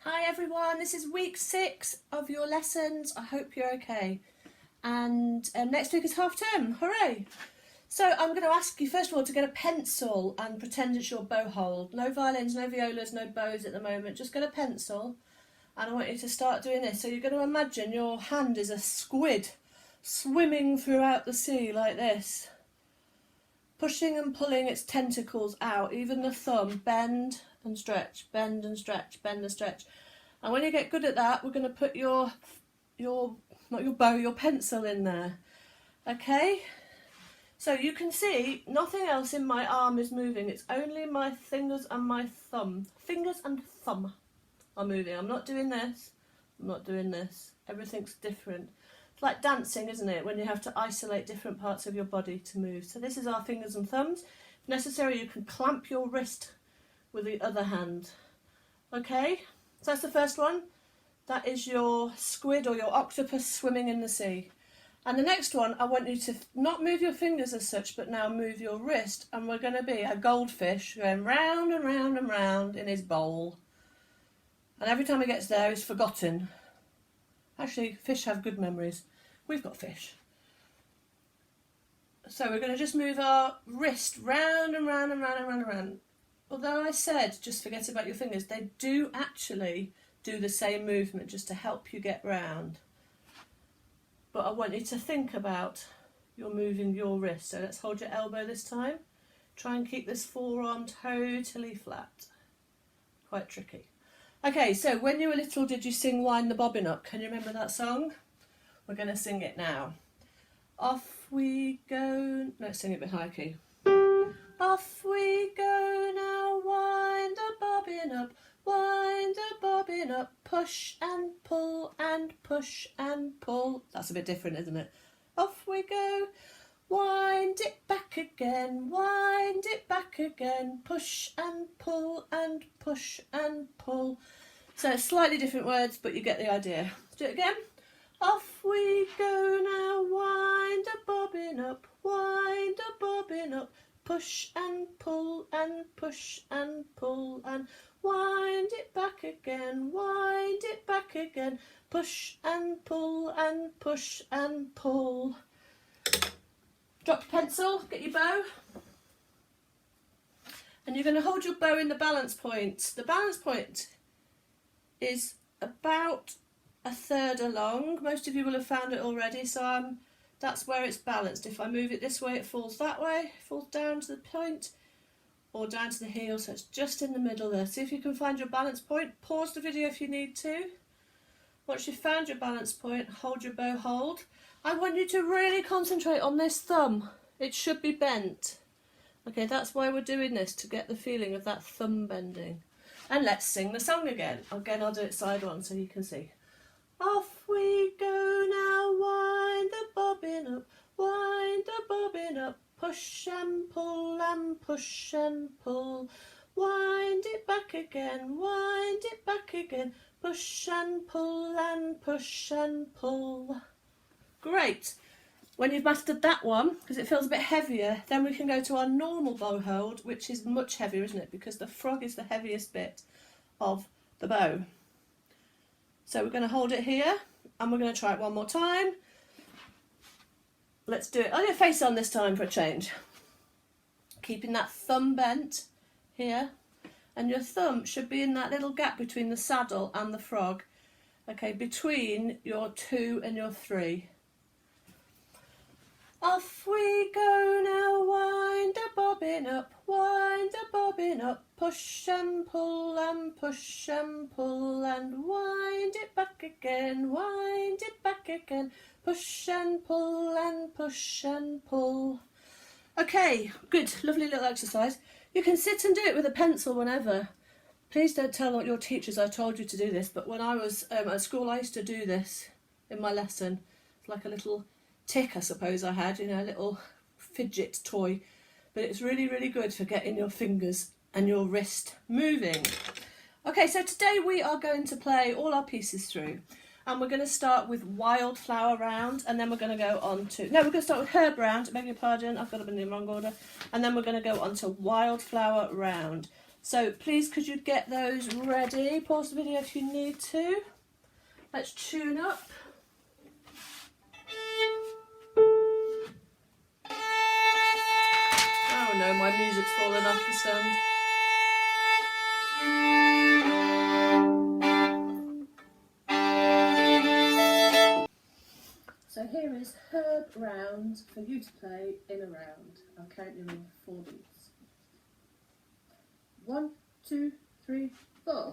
Hi everyone, this is week 6 of your lessons. I hope you're okay. And next week is half term, hooray! So I'm going to ask you first of all to get a pencil and pretend it's your bow hold. No violins, no violas, no bows at the moment, just get a pencil and I want you to start doing this. So you're going to imagine your hand is a squid swimming throughout the sea like this, pushing and pulling its tentacles out, even the thumb, bend and stretch, bend and stretch, bend and stretch. And when you get good at that, we're going to put your not your bow, your pencil in there. Okay? So you can see nothing else in my arm is moving. It's only my fingers and my thumb. Fingers and thumb are moving. I'm not doing this. I'm not doing this. Everything's different. It's like dancing, isn't it? When you have to isolate different parts of your body to move. So this is our fingers and thumbs. If necessary, you can clamp your wrist with the other hand. Okay? So that's the first one. That is your squid or your octopus swimming in the sea. And the next one, I want you to not move your fingers as such, but now move your wrist. And we're going to be a goldfish going round and round and round in his bowl. And every time he gets there, he's forgotten. Actually, fish have good memories. We've got fish. So we're going to just move our wrist round and round and round and round and round. Although I said just forget about your fingers, they do actually do the same movement just to help you get round. But I want you to think about you're moving your wrist. So let's hold your elbow this time. Try and keep this forearm totally flat. Quite tricky. Okay, so when you were little, did you sing Wind the Bobbin Up? Can you remember that song? We're going to sing it now. Off we go. Let's sing it a bit high key. Off we go now, wind a bobbin up, wind a bobbin up, push and pull and push and pull. That's a bit different, isn't it? Off we go, wind it back again, wind it back again, push and pull and push and pull. So it's slightly different words, but you get the idea. Let's do it again. Off we go now, wind a bobbin up, wind a bobbin up, push and pull and push and pull and wind it back again, wind it back again, push and pull and push and pull. Drop your pencil, get your bow, and you're going to hold your bow in the balance point. The balance point is about a third along. Most of you will have found it already, so that's where it's balanced. If I move it this way, it falls that way, it falls down to the point or down to the heel, so it's just in the middle there. See if you can find your balance point. Pause the video if you need to. Once you've found your balance point, hold your bow hold. I want you to really concentrate on this thumb. It should be bent. Okay, that's why we're doing this, to get the feeling of that thumb bending. And let's sing the song again. Again, I'll do it side on so you can see. Off we go now, wind the bobbin up, wind the bobbin up, push and pull and push and pull. Wind it back again, wind it back again, push and pull and push and pull. Great. When you've mastered that one, because it feels a bit heavier, then we can go to our normal bow hold, which is much heavier, isn't it? Because the frog is the heaviest bit of the bow. So we're going to hold it here, and we're going to try it one more time. Let's do it on your face on this time for a change. Keeping that thumb bent here, and your thumb should be in that little gap between the saddle and the frog. Okay, between your 2 and your 3. Off we go now, wind a bobbin up, wind a bobbin up, push and pull and push and pull and wind it back again, wind it back again, push and pull and push and pull. Okay, good, lovely little exercise. You can sit and do it with a pencil whenever. Please don't tell your teachers I told you to do this, but when I was at school I used to do this in my lesson. It's like a little tick, I suppose I had, you know, a little fidget toy, but it's really, really good for getting your fingers and your wrist moving. Okay, so today we are going to play all our pieces through, and we're going to start with Wildflower Round, and then we're going to go on to, no, we're going to start with Herb Round, beg your pardon, I've got them in the wrong order, and then we're going to go on to Wildflower Round. So please could you get those ready? Pause the video if you need to. Let's tune up. Oh no, my music's fallen off the stand. So here is Herb Round for you to play in a round. I'll count you in 4 beats. 1, 2, 3, 4.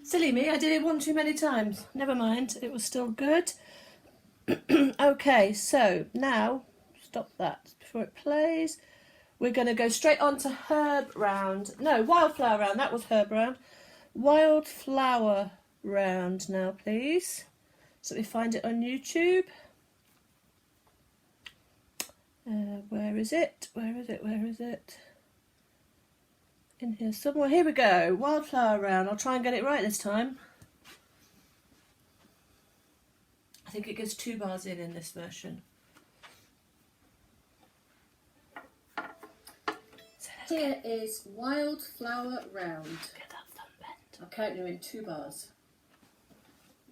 Silly me, I did it one too many times. Never mind, it was still good. Okay, so now, stop that before it plays. We're going to go straight on to Herb Round. No, Wildflower Round, that was Herb Round. Wildflower Round now, please. So we find it on YouTube. Where is it? Where is it? Where is it? In here somewhere. Here we go. Wildflower Round. I'll try and get it right this time. I think it gets 2 bars in this version. So here is Wildflower Round. Get that thumb bent. I'll count you in 2 bars.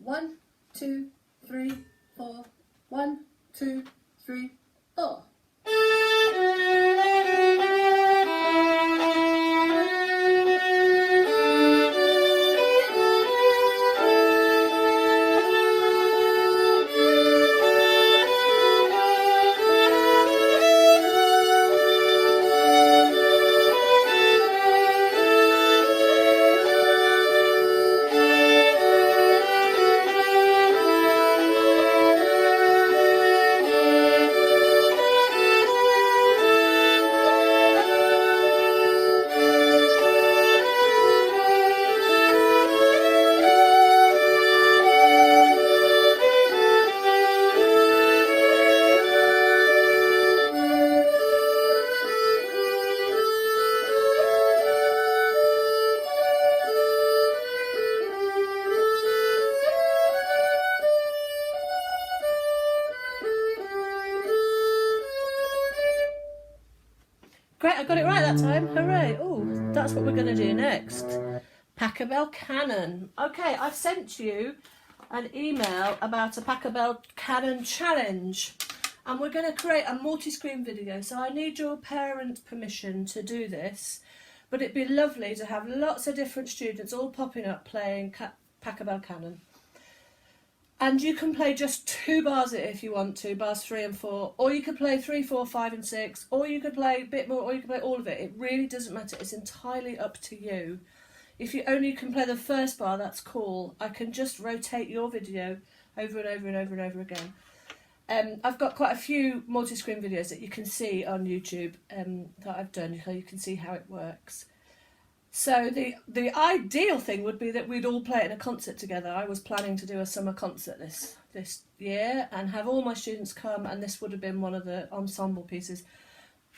1, 2, 3, 4. 1, 2, 3, 4. Great, I got it right that time. Hooray. Oh, that's what we're going to do next. Pachelbel Canon. Okay, I've sent you an email about a Pachelbel Canon challenge. And we're going to create a multi-screen video. So I need your parent permission to do this. But it'd be lovely to have lots of different students all popping up playing Pachelbel Canon. And you can play just 2 bars if you want to, bars 3 and 4, or you could play 3, 4, 5 and 6, or you could play a bit more, or you could play all of it. It really doesn't matter, it's entirely up to you. If you only can play the first bar, that's cool. I can just rotate your video over and over and over and over again. I've got quite a few multi-screen videos that you can see on YouTube that I've done, so you can see how it works. So the ideal thing would be that we'd all play it in a concert together. I was planning to do a summer concert this year and have all my students come, and this would have been one of the ensemble pieces.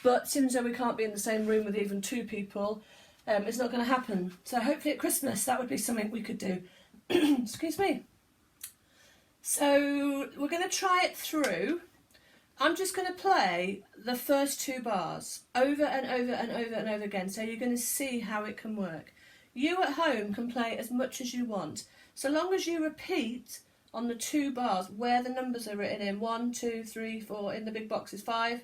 But since we can't be in the same room with even 2 people, it's not going to happen. So hopefully at Christmas that would be something we could do. Excuse me. So we're going to try it through. I'm just going to play the first 2 bars over and over and over and over again, so you're going to see how it can work. You at home can play as much as you want, so long as you repeat on the 2 bars where the numbers are written in. 1, 2, 3, 4, in the big box is 5.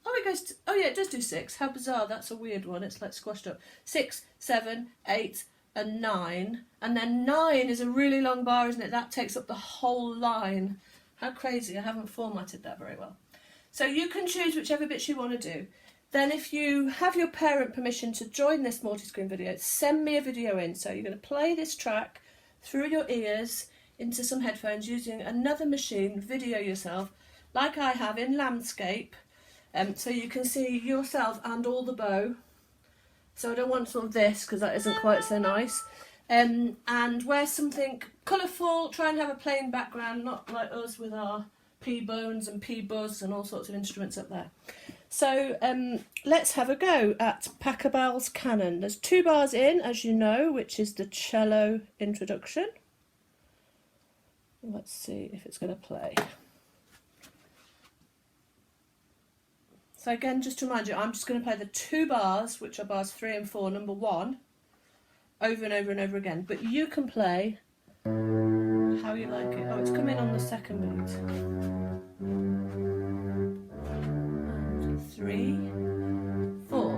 Oh, it goes to, oh yeah, it does do 6. How bizarre, that's a weird one, it's like squashed up. 6, 7, 8 and 9, and then 9 is a really long bar, isn't it? That takes up the whole line. How crazy, I haven't formatted that very well. So you can choose whichever bits you want to do. Then if you have your parent permission to join this multi-screen video, send me a video in. So you're going to play this track through your ears into some headphones using another machine, video yourself, like I have in landscape, so you can see yourself and all the bow. So I don't want sort of this because that isn't quite so nice. And wear something colourful, try and have a plain background, not like us with our P-bones and P-buzz and all sorts of instruments up there. So let's have a go at Pachelbel's Canon. There's 2 bars in, as you know, which is the cello introduction. Let's see if it's going to play. So again, just to remind you, I'm just going to play the 2 bars, which are bars 3 and 4, number 1, over and over and over again. But you can play how you like it. Oh, it's coming on the second beat. 3, 4.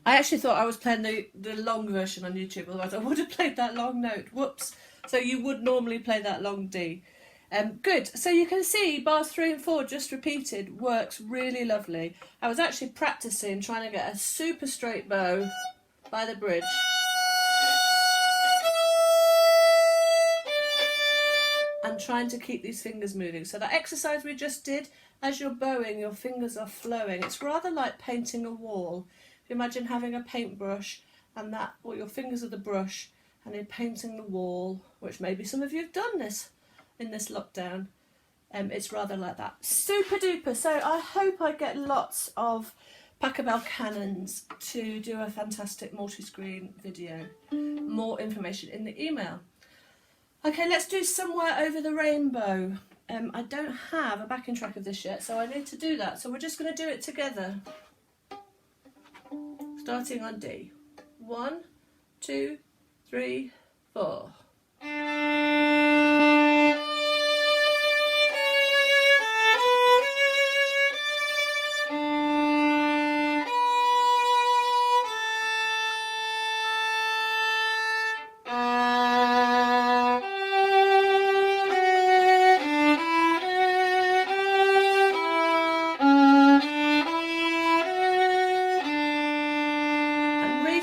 I actually thought I was playing the long version on YouTube, otherwise I would have played that long note. Whoops. So you would normally play that long D. Good. So you can see bars 3 and 4 just repeated works really lovely. I was actually practicing trying to get a super straight bow by the bridge. And trying to keep these fingers moving. So that exercise we just did, as you're bowing, your fingers are flowing. It's rather like painting a wall. If you imagine having a paintbrush and that, or your fingers are the brush, and then painting the wall, which maybe some of you have done this in this lockdown. It's rather like that. Super duper. So I hope I get lots of Pachelbel canons to do a fantastic multi-screen video. More information in the email. Okay, let's do Somewhere Over the Rainbow. I don't have a backing track of this yet, so I need to do that. So we're just going to do it together. Starting on D. 1, 2, 3, 4.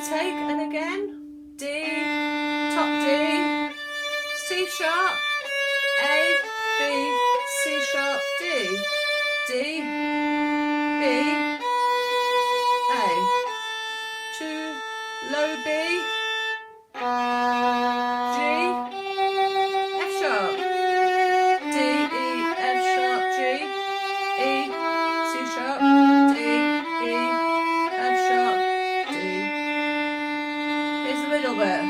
take, and again, D, top D, C sharp, A, B, C sharp, D, D, B, A, 2, low B, G, F sharp, D, E, F sharp, G, E, C sharp, D, E, F sharp, D. Here's the middle bit.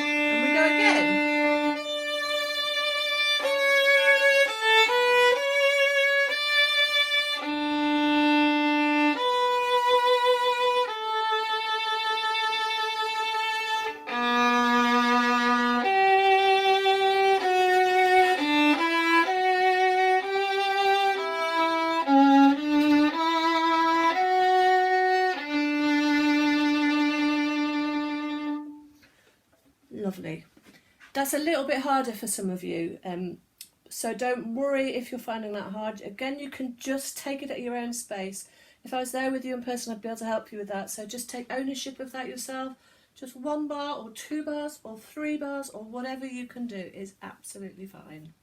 And we go again. Lovely. That's a little bit harder for some of you, so don't worry if you're finding that hard. Again, you can just take it at your own space. If I was there with you in person, I'd be able to help you with that, so just take ownership of that yourself. Just 1 bar or 2 bars or 3 bars or whatever you can do is absolutely fine.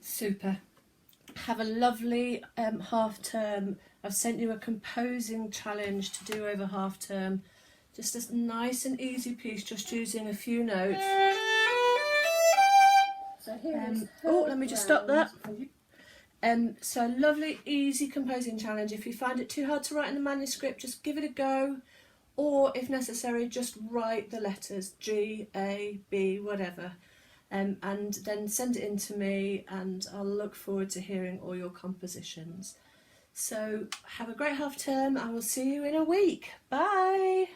Super. Have a lovely half term. I've sent you a composing challenge to do over half term. Just a nice and easy piece, just using a few notes. So here Oh, let me just stop that. So a lovely, easy composing challenge. If you find it too hard to write in the manuscript, just give it a go. Or, if necessary, just write the letters G, A, B, whatever. And then send it in to me, and I'll look forward to hearing all your compositions. So have a great half term. I will see you in a week. Bye.